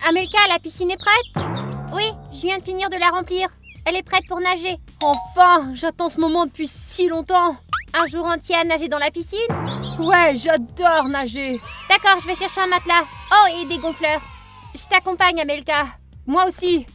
Amelka, la piscine est prête? Oui, je viens de finir de la remplir. Elle est prête pour nager. Enfin, j'attends ce moment depuis si longtemps. Un jour entier à nager dans la piscine? Ouais, j'adore nager. D'accord, je vais chercher un matelas. Oh, et des gonfleurs. Je t'accompagne, Amelka. Moi aussi.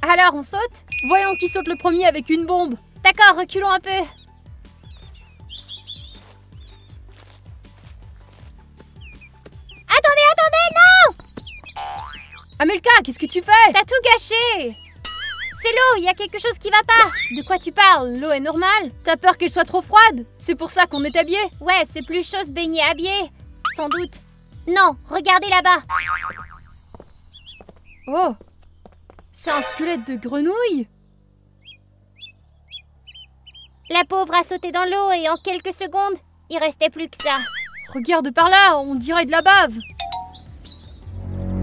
Alors, on saute? Voyons qui saute le premier avec une bombe. D'accord, reculons un peu. Attendez, non! Amelka, qu'est-ce que tu fais? T'as tout gâché! C'est l'eau, il y a quelque chose qui va pas. De quoi tu parles? L'eau est normale. T'as peur qu'elle soit trop froide? C'est pour ça qu'on est habillé? Ouais, c'est plus chaud se baigner habillé. Sans doute. Non, regardez là-bas. Oh! C'est un squelette de grenouille? La pauvre a sauté dans l'eau et en quelques secondes, il restait plus que ça. Regarde par là, on dirait de la bave.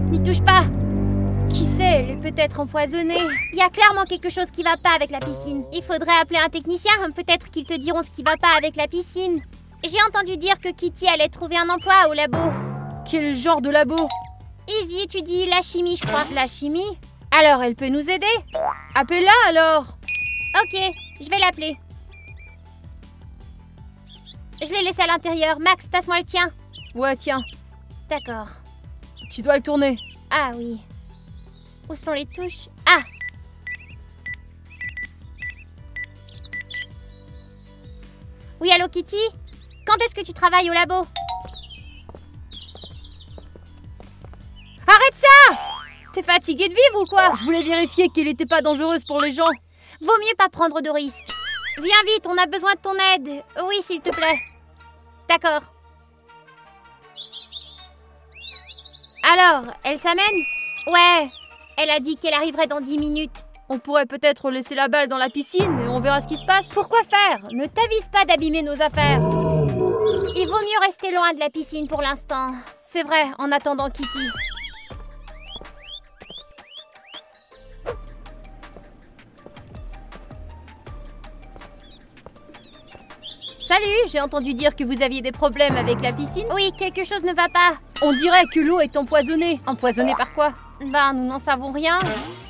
N'y touche pas. Qui sait, elle est peut-être empoisonnée. Il y a clairement quelque chose qui va pas avec la piscine. Il faudrait appeler un technicien, peut-être qu'ils te diront ce qui va pas avec la piscine. J'ai entendu dire que Kitty allait trouver un emploi au labo. Quel genre de labo? Izzy étudie la chimie, je crois. La chimie? Alors elle peut nous aider? Appelle-la alors. Ok, je vais l'appeler. Je l'ai laissé à l'intérieur. Max, passe-moi le tien. Ouais, tiens. D'accord. Tu dois le tourner. Ah oui. Où sont les touches? Ah! Oui, allô Kitty? Quand est-ce que tu travailles au labo? Arrête ça! T'es fatiguée de vivre ou quoi? Je voulais vérifier qu'elle n'était pas dangereuse pour les gens. Vaut mieux pas prendre de risques. Viens vite, on a besoin de ton aide. Oui, s'il te plaît. D'accord. Alors, elle s'amène? Ouais. Elle a dit qu'elle arriverait dans 10 minutes. On pourrait peut-être laisser la balle dans la piscine et on verra ce qui se passe. Pourquoi faire? Ne t'avise pas d'abîmer nos affaires. Il vaut mieux rester loin de la piscine pour l'instant. C'est vrai, en attendant Kitty. Salut, j'ai entendu dire que vous aviez des problèmes avec la piscine. Oui, quelque chose ne va pas. On dirait que l'eau est empoisonnée. Empoisonnée par quoi? Ben, nous n'en savons rien.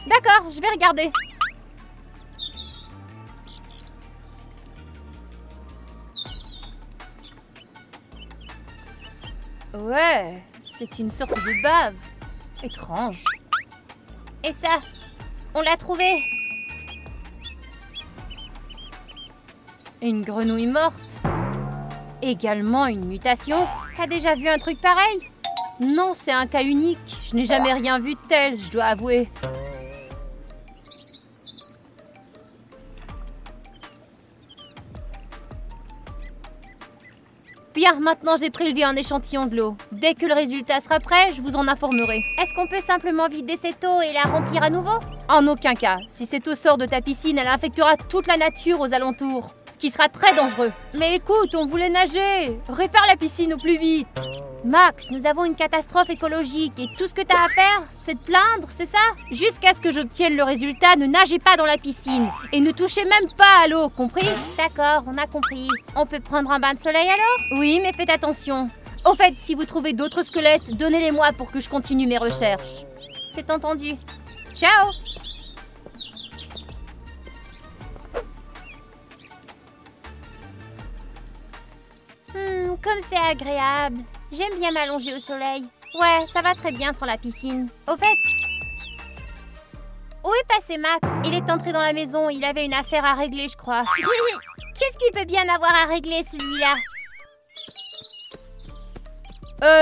D'accord, je vais regarder. Ouais, c'est une sorte de bave. Étrange. Et ça, on l'a trouvé. Une grenouille morte. Également une mutation. T'as déjà vu un truc pareil? Non, c'est un cas unique. Je n'ai jamais rien vu de tel, je dois avouer. Bien, maintenant j'ai prélevé un échantillon de l'eau. Dès que le résultat sera prêt, je vous en informerai. Est-ce qu'on peut simplement vider cette eau et la remplir à nouveau? En aucun cas. Si cette eau sort de ta piscine, elle infectera toute la nature aux alentours. Ce qui sera très dangereux. Mais écoute, on voulait nager. Répare la piscine au plus vite. Max, nous avons une catastrophe écologique et tout ce que t'as à faire, c'est de plaindre, c'est ça? Jusqu'à ce que j'obtienne le résultat, ne nagez pas dans la piscine. Et ne touchez même pas à l'eau, compris? D'accord, on a compris. On peut prendre un bain de soleil alors? Oui, mais faites attention. Au fait, si vous trouvez d'autres squelettes, donnez-les-moi pour que je continue mes recherches. C'est entendu. Ciao! Comme c'est agréable. J'aime bien m'allonger au soleil. Ouais, ça va très bien sans la piscine. Au fait, où est passé Max? Il est entré dans la maison, il avait une affaire à régler, je crois. Qu'est-ce qu'il peut bien avoir à régler, celui-là?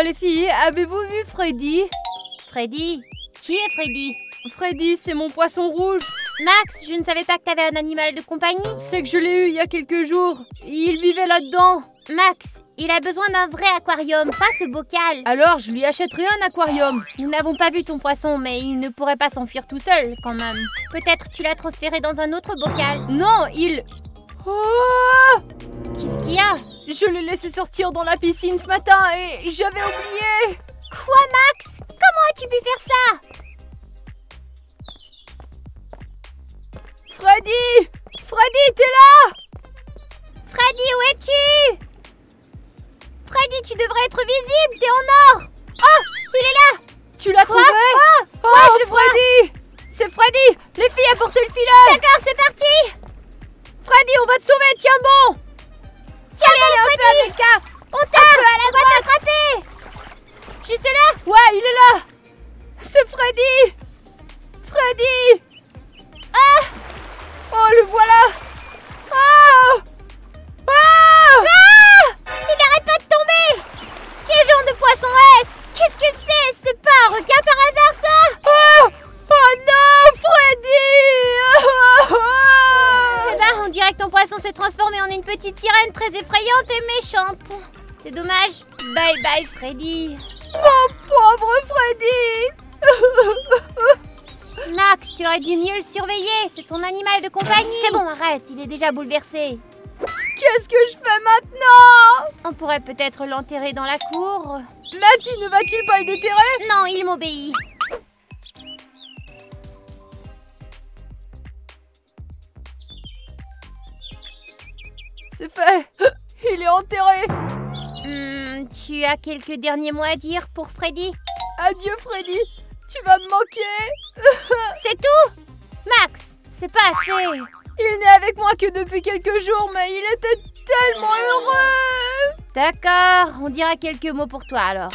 Les filles, avez-vous vu Freddy? Freddy? Qui est Freddy? Freddy, c'est mon poisson rouge. Max, je ne savais pas que t'avais un animal de compagnie. C'est que je l'ai eu il y a quelques jours. Il vivait là-dedans. Max, il a besoin d'un vrai aquarium, pas ce bocal. Alors, je lui achèterai un aquarium. Nous n'avons pas vu ton poisson, mais il ne pourrait pas s'enfuir tout seul, quand même. Peut-être tu l'as transféré dans un autre bocal. Non, il... Oh! Qu'est-ce qu'il y a? Je l'ai laissé sortir dans la piscine ce matin et j'avais oublié. Quoi, Max? Comment as-tu pu faire ça? Freddy! Freddy, t'es là? Freddy, où es-tu? Freddy, tu devrais être visible, t'es en or. Oh, il est là. Tu l'as trouvé? Oh, ouais, je le vois. Freddy! C'est Freddy! Les filles, apportez le filet! D'accord, c'est parti. Freddy, on va te sauver, tiens bon! Tiens bon, Freddy! On tape, on va t'attraper. Juste là? Ouais, il est là! C'est Freddy! Freddy! Ah! Oh, le voilà! Oh! Oh! Ah! Il arrête pas de tomber! Quel genre de poisson est-ce? Qu'est-ce que c'est? C'est pas un requin par hasard, ça? Oh! Oh non, Freddy! Eh ben, on dirait que ton poisson s'est transformé en une petite sirène très effrayante et méchante. C'est dommage. Bye bye, Freddy. Mon pauvre Freddy! Max, tu aurais dû mieux le surveiller. C'est ton animal de compagnie. C'est bon, arrête. Il est déjà bouleversé. Qu'est-ce que je fais maintenant? On pourrait peut-être l'enterrer dans la cour. Matty ne va-t-il pas le déterrer? Non, il m'obéit. C'est fait. Il est enterré. Tu as quelques derniers mots à dire pour Freddy? Adieu, Freddy. Tu vas me manquer. C'est tout? Max, c'est pas assez. Il n'est avec moi que depuis quelques jours, mais il était tellement heureux. D'accord, on dira quelques mots pour toi alors.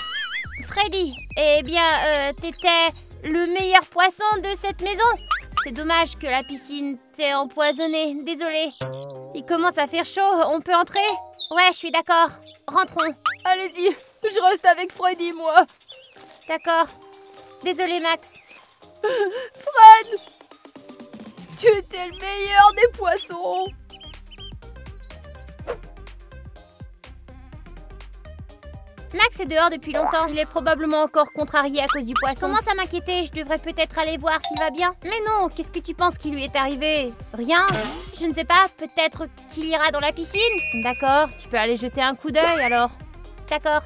Freddy, eh bien, t'étais le meilleur poisson de cette maison. C'est dommage que la piscine t'ait empoisonné, désolé. Il commence à faire chaud, on peut entrer? Ouais, je suis d'accord. Rentrons. Allez-y, je reste avec Freddy, moi. D'accord. Désolé, Max. Fred! Tu étais le meilleur des poissons. Max est dehors depuis longtemps. Il est probablement encore contrarié à cause du Je poisson. commence à m'inquiéter. Je devrais peut-être aller voir s'il va bien. Mais non, qu'est-ce que tu penses qui lui est arrivé? Rien? Je ne sais pas. Peut-être qu'il ira dans la piscine. D'accord, tu peux aller jeter un coup d'œil alors. D'accord.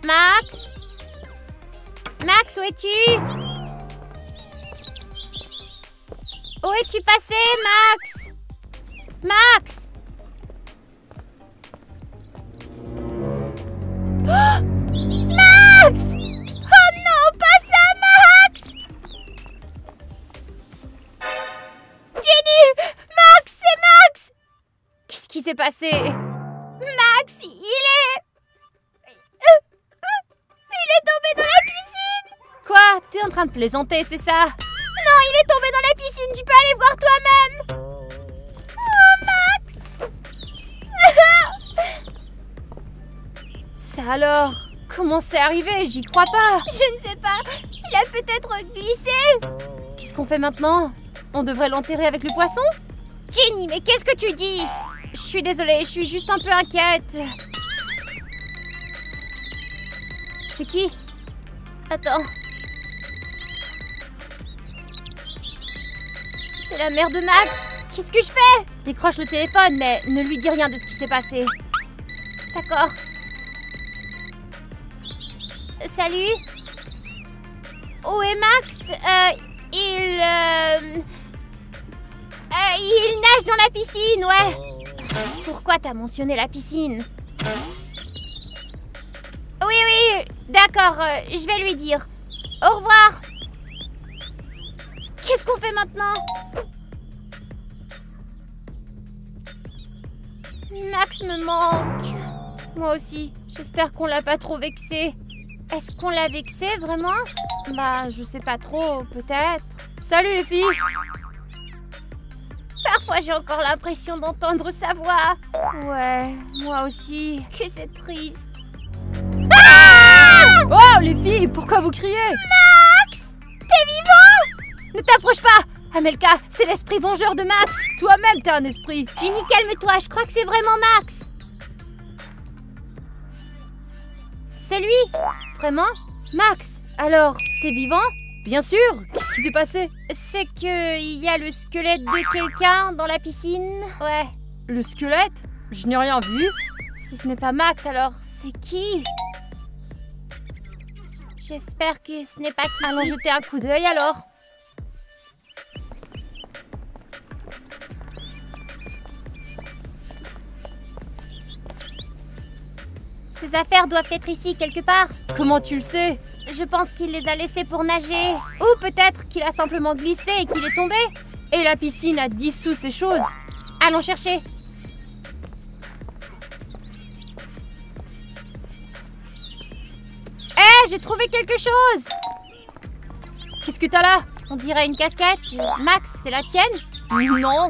Max? Max, où es-tu? Où es-tu passé, Max? Max? Oh, Max! Oh non, pas ça, Max! Jenny! Max, c'est Max! Qu'est-ce qui s'est passé? Max, il est tombé dans la piscine! Quoi? T'es en train de plaisanter, c'est ça? Non, il est tombé dans la piscine, tu peux aller voir toi-même! Oh, Max! Ça alors? Comment c'est arrivé? J'y crois pas! Je ne sais pas, il a peut-être glissé! Qu'est-ce qu'on fait maintenant? On devrait l'enterrer avec le poisson? Jenny, mais qu'est-ce que tu dis? Je suis désolée, je suis juste un peu inquiète. C'est qui? Attends. C'est la mère de Max. Qu'est-ce que je fais? Décroche le téléphone, mais ne lui dis rien de ce qui s'est passé. D'accord. Salut. Où est Max? Il nage dans la piscine, ouais. Pourquoi t'as mentionné la piscine? Oui, d'accord, je vais lui dire. Au revoir. Qu'est-ce qu'on fait maintenant? Max me manque. Moi aussi, j'espère qu'on l'a pas trop vexé. Est-ce qu'on l'a vexé, vraiment? Bah, je sais pas trop, peut-être. Salut les filles! Parfois, j'ai encore l'impression d'entendre sa voix. Ouais, moi aussi. Que c'est triste. Ah! Oh, les filles, pourquoi vous criez? Max! T'es vivant? Ne t'approche pas! Amelka, c'est l'esprit vengeur de Max! Toi-même, t'es un esprit! Jenny, calme-toi, je crois que c'est vraiment Max! C'est lui? Vraiment? Max, alors, t'es vivant? Bien sûr! Qu'est-ce qui s'est passé? C'est que il y a le squelette de quelqu'un dans la piscine. Ouais. Le squelette? Je n'ai rien vu. Si ce n'est pas Max, alors c'est qui? J'espère que ce n'est pas Kitty. Allons jeter un coup d'œil alors. Ses affaires doivent être ici quelque part. Comment tu le sais? Je pense qu'il les a laissées pour nager. Ou peut-être qu'il a simplement glissé et qu'il est tombé. Et la piscine a dissous ces choses. Allons chercher. Hé, j'ai trouvé quelque chose! Qu'est-ce que t'as là? On dirait une casquette. Max, c'est la tienne? Non.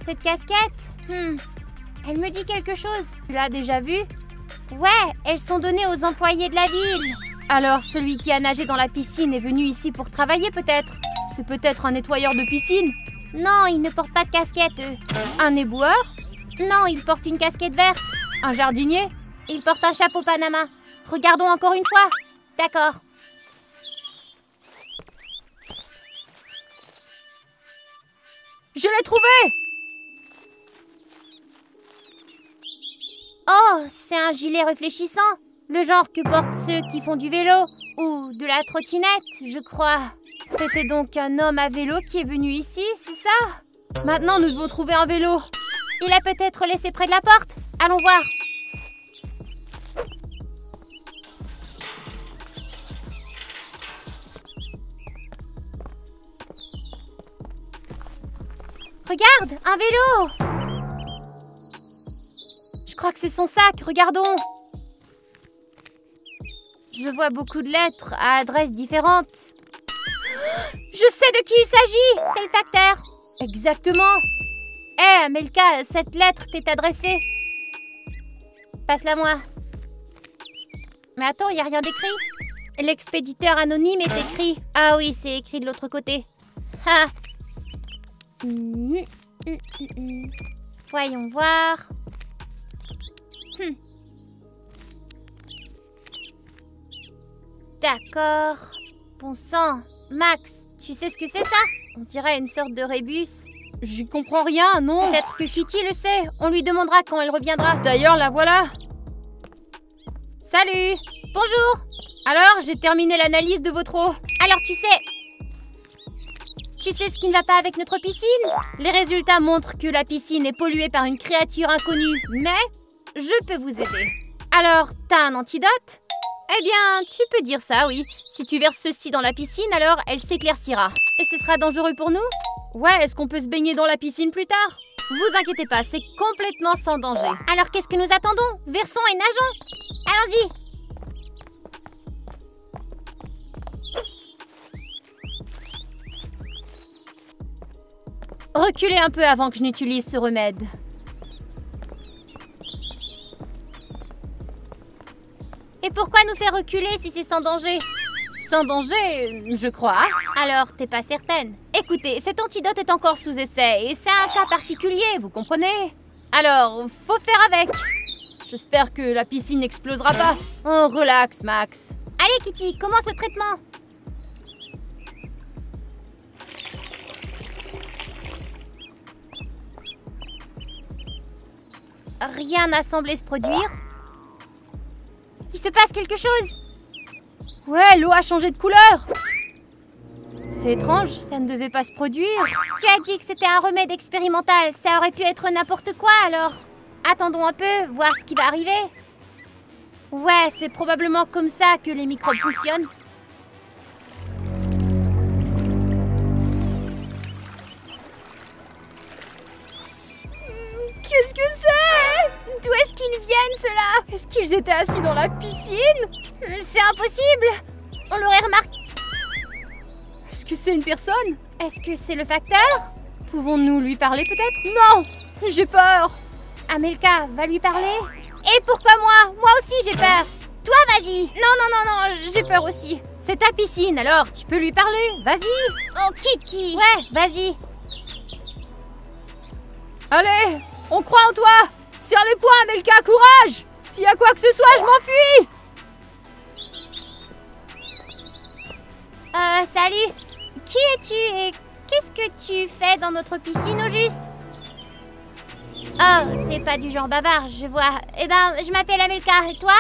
Cette casquette? Elle me dit quelque chose. Tu l'as déjà vue? Ouais, elles sont données aux employés de la ville. Alors, celui qui a nagé dans la piscine est venu ici pour travailler peut-être? C'est peut-être un nettoyeur de piscine? Non, ils ne portent pas de casquette, eux. Un éboueur? Non, ils portent une casquette verte. Un jardinier? Ils portent un chapeau Panama. Regardons encore une fois. D'accord. Je l'ai trouvé! Oh, c'est un gilet réfléchissant. Le genre que portent ceux qui font du vélo. Ou de la trottinette, je crois. C'était donc un homme à vélo qui est venu ici, c'est ça? Maintenant, nous devons trouver un vélo. Il a peut-être laissé près de la porte. Allons voir. Regarde, un vélo! Je crois que c'est son sac, regardons. Je vois beaucoup de lettres à adresses différentes. Je sais de qui il s'agit! C'est le facteur! Exactement! Hé, Amelka, cette lettre t'est adressée. Passe-la moi. Mais attends, il n'y a rien d'écrit. L'expéditeur anonyme est écrit. Ah oui, c'est écrit de l'autre côté. Ah. Voyons voir. D'accord. Bon sang. Max, tu sais ce que c'est ça? On dirait une sorte de rébus. J'y comprends rien, non. Peut-être que Kitty le sait. On lui demandera quand elle reviendra. D'ailleurs, la voilà. Salut. Bonjour. Alors, j'ai terminé l'analyse de votre eau. Alors, tu sais ce qui ne va pas avec notre piscine? Les résultats montrent que la piscine est polluée par une créature inconnue. Mais je peux vous aider. Alors, t'as un antidote? Eh bien, tu peux dire ça, oui. Si tu verses ceci dans la piscine, alors elle s'éclaircira. Et ce sera dangereux pour nous? Ouais, est-ce qu'on peut se baigner dans la piscine plus tard? Vous inquiétez pas, c'est complètement sans danger. Alors qu'est-ce que nous attendons? Versons et nageons. Allons-y. Reculez un peu avant que je n'utilise ce remède. Et pourquoi nous faire reculer si c'est sans danger? Sans danger, je crois. Alors, t'es pas certaine? Écoutez, cet antidote est encore sous essai et c'est un cas particulier, vous comprenez? Alors, faut faire avec. J'espère que la piscine n'explosera pas. Oh, relax, Max. Allez, Kitty, commence le traitement. Rien n'a semblé se produire. Il se passe quelque chose. Ouais, l'eau a changé de couleur. C'est étrange, ça ne devait pas se produire. Tu as dit que c'était un remède expérimental. Ça aurait pu être n'importe quoi alors. Attendons un peu, voir ce qui va arriver. Ouais, c'est probablement comme ça que les microbes fonctionnent. Qu'est-ce que c'est? D'où est-ce qu'ils viennent, ceux-là? Est-ce qu'ils étaient assis dans la piscine? C'est impossible. On l'aurait remarqué. Est-ce que c'est une personne? Est-ce que c'est le facteur? Pouvons-nous lui parler peut-être? Non! J'ai peur! Amelka, va lui parler. Et pourquoi moi? Moi aussi j'ai peur. Toi, vas-y. Non, j'ai peur aussi. C'est ta piscine, alors tu peux lui parler. Vas-y. Oh, Kitty. Ouais, vas-y. Allez, on croit en toi. Serre les poings, Amelka, courage. S'il y a quoi que ce soit, je m'enfuis. Salut. Qui es-tu et qu'est-ce que tu fais dans notre piscine au juste? Oh, t'es pas du genre bavard, je vois. Eh ben, je m'appelle Amelka, et toi?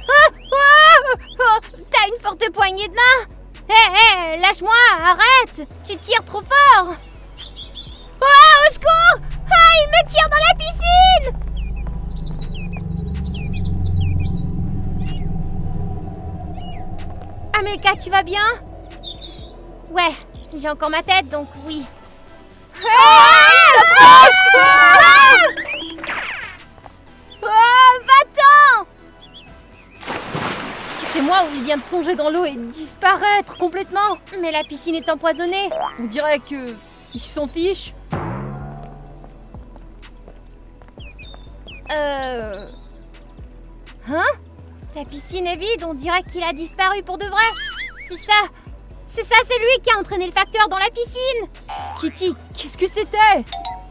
Oh, t'as une forte poignée de main. Hé, lâche-moi, arrête. Tu tires trop fort. Oh, au secours. vas bien? Ouais, j'ai encore ma tête, donc oui. Va-t'en! C'est moi où il vient de plonger dans l'eau et disparaître complètement. Mais la piscine est empoisonnée. On dirait que ils s'en fichent. Hein? La piscine est vide, on dirait qu'il a disparu pour de vrai. C'est ça, c'est lui qui a entraîné le facteur dans la piscine. Kitty, qu'est-ce que c'était?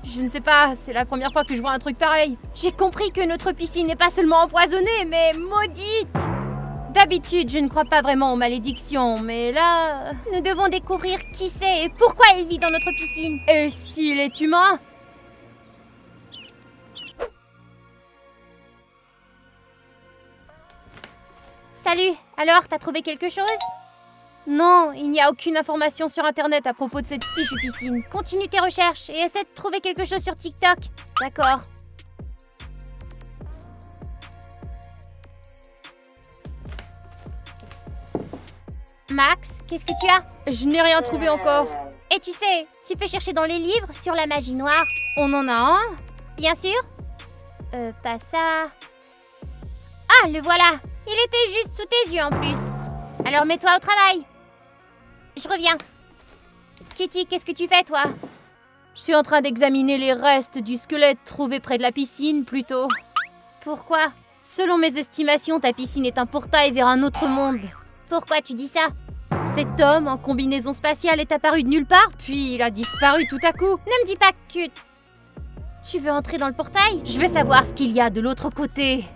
Je ne sais pas, c'est la première fois que je vois un truc pareil. J'ai compris que notre piscine n'est pas seulement empoisonnée, mais maudite. D'habitude, je ne crois pas vraiment aux malédictions, mais là... Nous devons découvrir qui c'est et pourquoi il vit dans notre piscine. Et s'il est humain? Salut, alors, t'as trouvé quelque chose? Non, il n'y a aucune information sur Internet à propos de cette fichue piscine. Continue tes recherches et essaie de trouver quelque chose sur TikTok. D'accord. Max, qu'est-ce que tu as? Je n'ai rien trouvé encore. Et tu sais, tu peux chercher dans les livres sur la magie noire. On en a un? Bien sûr. Pas ça. Ah, le voilà. Il était juste sous tes yeux en plus. Alors mets-toi au travail. Je reviens. Kitty, qu'est-ce que tu fais, toi? Je suis en train d'examiner les restes du squelette trouvé près de la piscine, plutôt. Pourquoi? Selon mes estimations, ta piscine est un portail vers un autre monde. Pourquoi tu dis ça? Cet homme en combinaison spatiale est apparu de nulle part, puis il a disparu tout à coup. Ne me dis pas que tu veux entrer dans le portail? Je veux savoir ce qu'il y a de l'autre côté.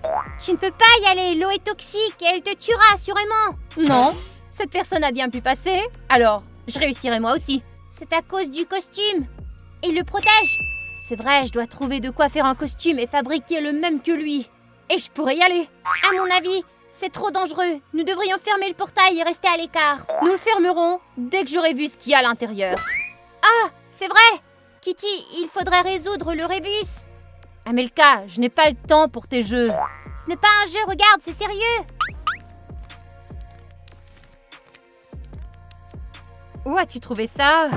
Tu ne peux pas y aller, l'eau est toxique et elle te tuera assurément. Non, cette personne a bien pu passer, alors je réussirai moi aussi. C'est à cause du costume. Il le protège. C'est vrai, je dois trouver de quoi faire un costume et fabriquer le même que lui. Et je pourrais y aller. À mon avis, c'est trop dangereux. Nous devrions fermer le portail et rester à l'écart. Nous le fermerons dès que j'aurai vu ce qu'il y a à l'intérieur. Ah, c'est vrai! Kitty, il faudrait résoudre le rébus. Amelka, je n'ai pas le temps pour tes jeux. Ce n'est pas un jeu, regarde, c'est sérieux. Où as-tu trouvé ça?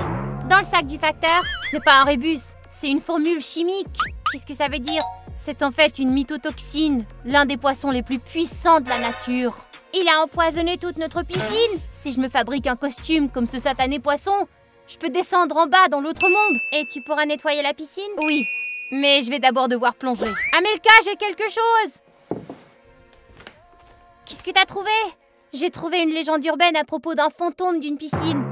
Dans le sac du facteur. Ce n'est pas un rébus, c'est une formule chimique. Qu'est-ce que ça veut dire? C'est en fait une mycotoxine, l'un des poissons les plus puissants de la nature. Il a empoisonné toute notre piscine. Si je me fabrique un costume comme ce satané poisson, je peux descendre en bas dans l'autre monde. Et tu pourras nettoyer la piscine? Oui, mais je vais d'abord devoir plonger. Amelka, j'ai quelque chose. Qu'est-ce que t'as trouvé? J'ai trouvé une légende urbaine à propos d'un fantôme d'une piscine.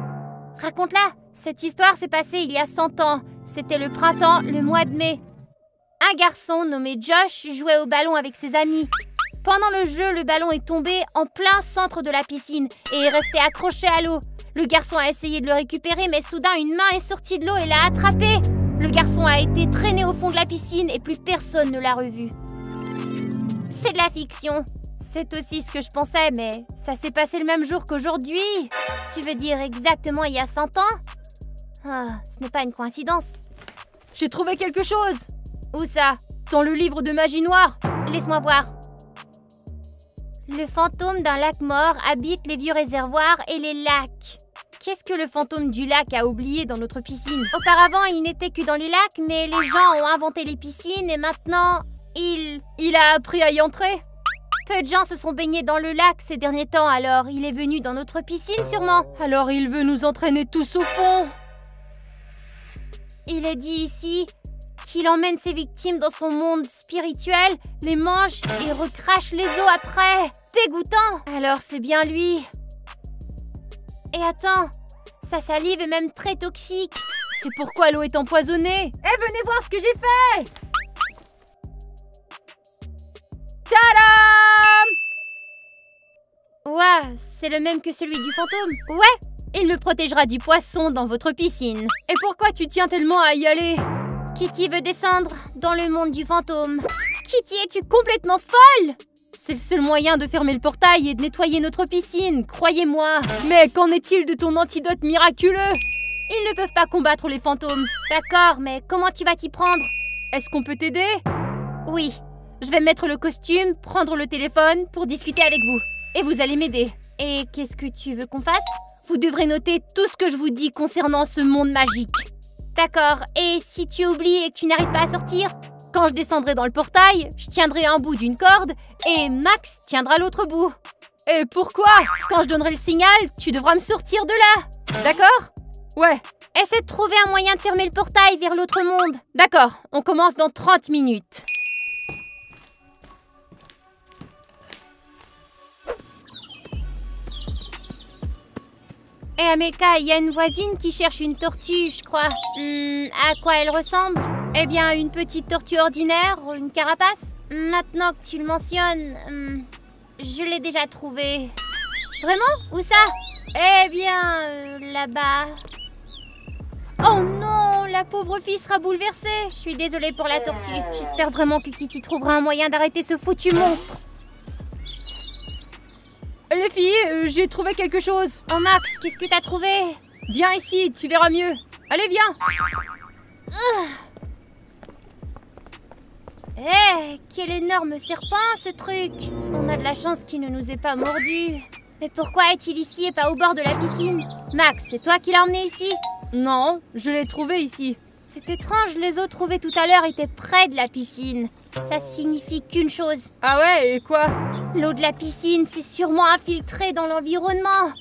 Raconte-la. Cette histoire s'est passée il y a 100 ans. C'était le printemps, le mois de mai. Un garçon nommé Josh jouait au ballon avec ses amis. Pendant le jeu, le ballon est tombé en plein centre de la piscine et est resté accroché à l'eau. Le garçon a essayé de le récupérer, mais soudain, une main est sortie de l'eau et l'a attrapé. Le garçon a été traîné au fond de la piscine et plus personne ne l'a revu. C'est de la fiction. C'est aussi ce que je pensais, mais ça s'est passé le même jour qu'aujourd'hui. Tu veux dire exactement il y a 100 ans? Ah, ce n'est pas une coïncidence. J'ai trouvé quelque chose. Où ça? Dans le livre de magie noire. Laisse-moi voir. Le fantôme d'un lac mort habite les vieux réservoirs et les lacs. Qu'est-ce que le fantôme du lac a oublié dans notre piscine? Auparavant, il n'était que dans les lacs, mais les gens ont inventé les piscines et maintenant, il a appris à y entrer. Peu de gens se sont baignés dans le lac ces derniers temps, alors il est venu dans notre piscine sûrement. Alors il veut nous entraîner tous au fond. Il est dit ici qu'il emmène ses victimes dans son monde spirituel, les mange et recrache les os après. Dégoûtant. Alors c'est bien lui. Et attends, sa salive est même très toxique. C'est pourquoi l'eau est empoisonnée. Venez voir ce que j'ai fait. Tadam! Ouah, c'est le même que celui du fantôme. Ouais, il me protégera du poisson dans votre piscine. Et pourquoi tu tiens tellement à y aller? Kitty veut descendre dans le monde du fantôme. Kitty, es-tu complètement folle? C'est le seul moyen de fermer le portail et de nettoyer notre piscine, croyez-moi. Mais qu'en est-il de ton antidote miraculeux? Ils ne peuvent pas combattre les fantômes. D'accord, mais comment tu vas t'y prendre? Est-ce qu'on peut t'aider? Oui. Je vais mettre le costume, prendre le téléphone pour discuter avec vous. et vous allez m'aider. Et qu'est-ce que tu veux qu'on fasse? Vous devrez noter tout ce que je vous dis concernant ce monde magique. D'accord, et si tu oublies et que tu n'arrives pas à sortir? Quand je descendrai dans le portail, je tiendrai un bout d'une corde et Max tiendra l'autre bout. Et pourquoi? Quand je donnerai le signal, tu devras me sortir de là. D'accord? Ouais. Essaie de trouver un moyen de fermer le portail vers l'autre monde. D'accord, on commence dans 30 minutes. Et Amelka, il y a une voisine qui cherche une tortue, je crois. À quoi elle ressemble? Eh bien, une petite tortue ordinaire, une carapace. Maintenant que tu le mentionnes, je l'ai déjà trouvée. Vraiment? Où ça? Eh bien, là-bas. Oh non, la pauvre fille sera bouleversée. Je suis désolée pour la tortue. J'espère vraiment que Kitty trouvera un moyen d'arrêter ce foutu monstre. Les filles, j'ai trouvé quelque chose. Oh Max, qu'est-ce que t'as trouvé? Viens ici, tu verras mieux. Allez, viens. Quel énorme serpent, ce truc! On a de la chance qu'il ne nous ait pas mordu. Mais pourquoi est-il ici et pas au bord de la piscine? Max, c'est toi qui l'as emmené ici? Non, je l'ai trouvé ici. C'est étrange, les os trouvés tout à l'heure étaient près de la piscine. Ça signifie qu'une chose. Ah ouais, et quoi? L'eau de la piscine s'est sûrement infiltrée dans l'environnement.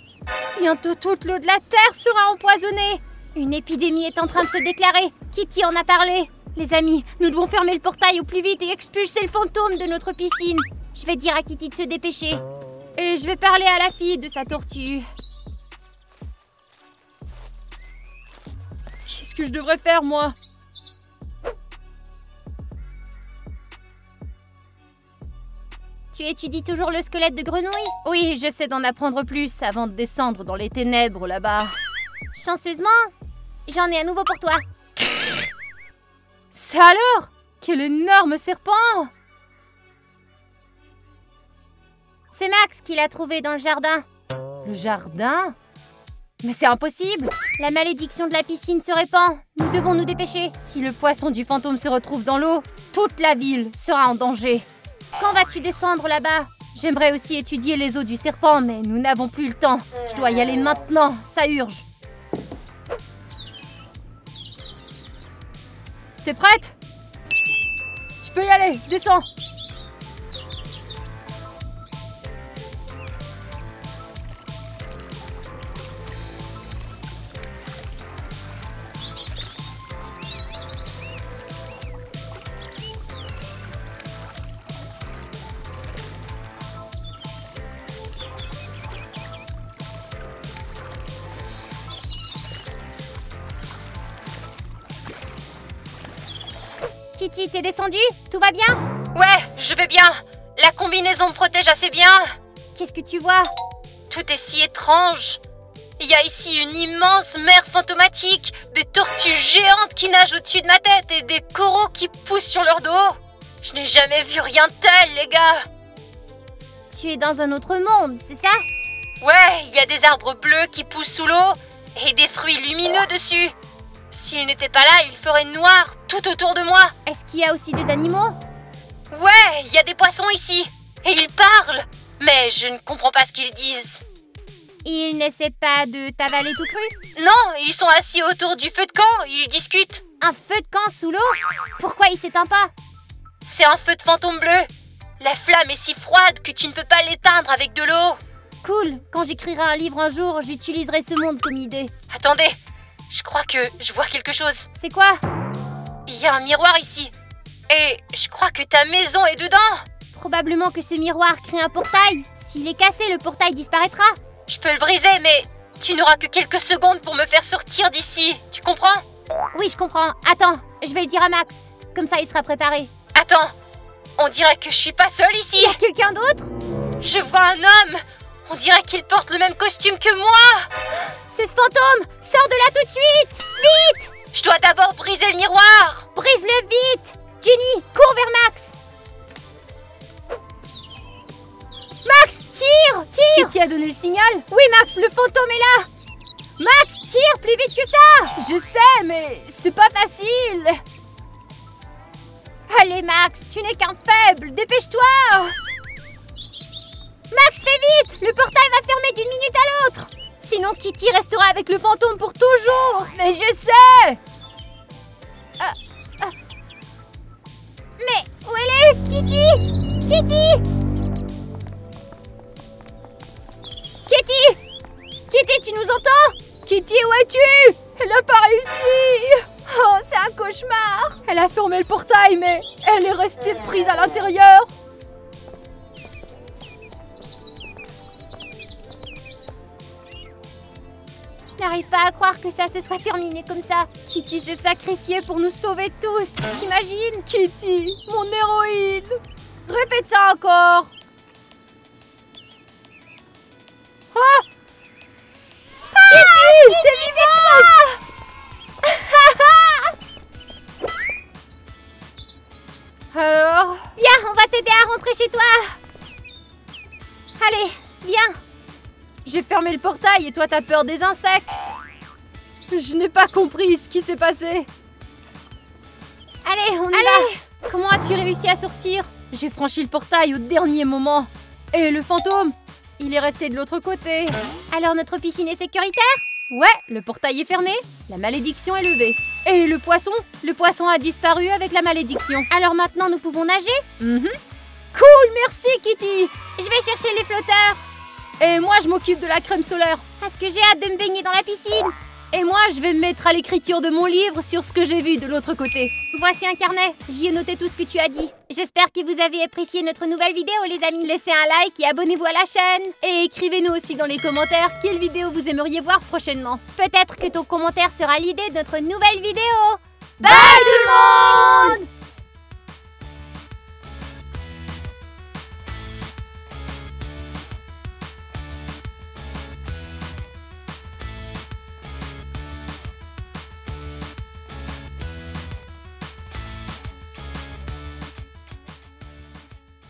Bientôt toute l'eau de la Terre sera empoisonnée. Une épidémie est en train de se déclarer. Kitty en a parlé. Les amis, nous devons fermer le portail au plus vite et expulser le fantôme de notre piscine. Je vais dire à Kitty de se dépêcher. Et je vais parler à la fille de sa tortue. Qu'est-ce que je devrais faire, moi? Tu étudies toujours le squelette de grenouille? Oui, j'essaie d'en apprendre plus avant de descendre dans les ténèbres là-bas. Chanceusement, j'en ai à nouveau pour toi. Ça alors? Quel énorme serpent! C'est Max qui l'a trouvé dans le jardin. Le jardin? Mais c'est impossible! La malédiction de la piscine se répand. Nous devons nous dépêcher. Si le poisson du fantôme se retrouve dans l'eau, toute la ville sera en danger. Quand vas-tu descendre là-bas? J'aimerais aussi étudier les os du serpent, mais nous n'avons plus le temps. Je dois y aller maintenant, ça urge. T'es prête? Tu peux y aller, descends. Kitty, t'es descendue? Tout va bien? Ouais, je vais bien. La combinaison me protège assez bien. Qu'est-ce que tu vois? Tout est si étrange. Il y a ici une immense mer fantomatique, des tortues géantes qui nagent au-dessus de ma tête et des coraux qui poussent sur leur dos. Je n'ai jamais vu rien de tel, les gars. Tu es dans un autre monde, c'est ça? Ouais, il y a des arbres bleus qui poussent sous l'eau et des fruits lumineux dessus. S'ils n'étaient pas là, il ferait noir tout autour de moi. Est-ce qu'il y a aussi des animaux? Ouais, il y a des poissons ici. Et ils parlent. Mais je ne comprends pas ce qu'ils disent. Ils n'essaient pas de t'avaler tout cru? Non, ils sont assis autour du feu de camp, ils discutent. Un feu de camp sous l'eau? Pourquoi il s'éteint pas? C'est un feu de fantôme bleu. La flamme est si froide que tu ne peux pas l'éteindre avec de l'eau. Cool, quand j'écrirai un livre un jour, j'utiliserai ce monde comme idée. Attendez, je crois que je vois quelque chose. C'est quoi? Il y a un miroir ici. Et je crois que ta maison est dedans. Probablement que ce miroir crée un portail. S'il est cassé, le portail disparaîtra. Je peux le briser, mais tu n'auras que quelques secondes pour me faire sortir d'ici. Tu comprends? Oui, je comprends. Attends, je vais le dire à Max. Comme ça, il sera préparé. Attends, on dirait que je suis pas seule ici. Il y a quelqu'un d'autre? Je vois un homme. On dirait qu'il porte le même costume que moi. C'est ce fantôme. Sors de là tout de suite. Vite! Je dois d'abord briser le miroir. Brise-le vite. Jenny, cours vers Max. Max, tire! Tire! Kitty a donné le signal? Oui, Max, le fantôme est là. Max, tire plus vite que ça. Je sais, mais c'est pas facile. Allez, Max, tu n'es qu'un faible. Dépêche-toi. Max, Fais vite! Le portail va fermer d'une minute à l'autre! Sinon Kitty restera avec le fantôme pour toujours. Mais je sais. Mais où elle est? Kitty! Kitty! Kitty! Kitty, tu nous entends? Kitty, où es-tu? Elle n'a pas réussi. Oh, c'est un cauchemar. Elle a fermé le portail, mais elle est restée prise à l'intérieur. Je n'arrive pas à croire que ça se soit terminé comme ça. Kitty s'est sacrifiée pour nous sauver tous. T'imagines? Kitty, mon héroïne. Répète ça encore. Ah! Kitty, t'es vivante! Alors? Viens, on va t'aider à rentrer chez toi. Allez, viens. J'ai fermé le portail et toi t'as peur des insectes. Je n'ai pas compris ce qui s'est passé. Allez, on y va. Comment as-tu réussi à sortir? J'ai franchi le portail au dernier moment. Et le fantôme, il est resté de l'autre côté. Alors notre piscine est sécuritaire? Ouais, le portail est fermé, la malédiction est levée. Et le poisson a disparu avec la malédiction. Alors maintenant nous pouvons nager? Cool, merci Kitty. Je vais chercher les flotteurs. Et moi je m'occupe de la crème solaire. Parce que j'ai hâte de me baigner dans la piscine. Et moi je vais me mettre à l'écriture de mon livre sur ce que j'ai vu de l'autre côté. Voici un carnet, j'y ai noté tout ce que tu as dit. J'espère que vous avez apprécié notre nouvelle vidéo les amis. Laissez un like et abonnez-vous à la chaîne. Et écrivez-nous aussi dans les commentaires quelle vidéo vous aimeriez voir prochainement. Peut-être que ton commentaire sera l'idée de notre nouvelle vidéo. Bye tout le monde!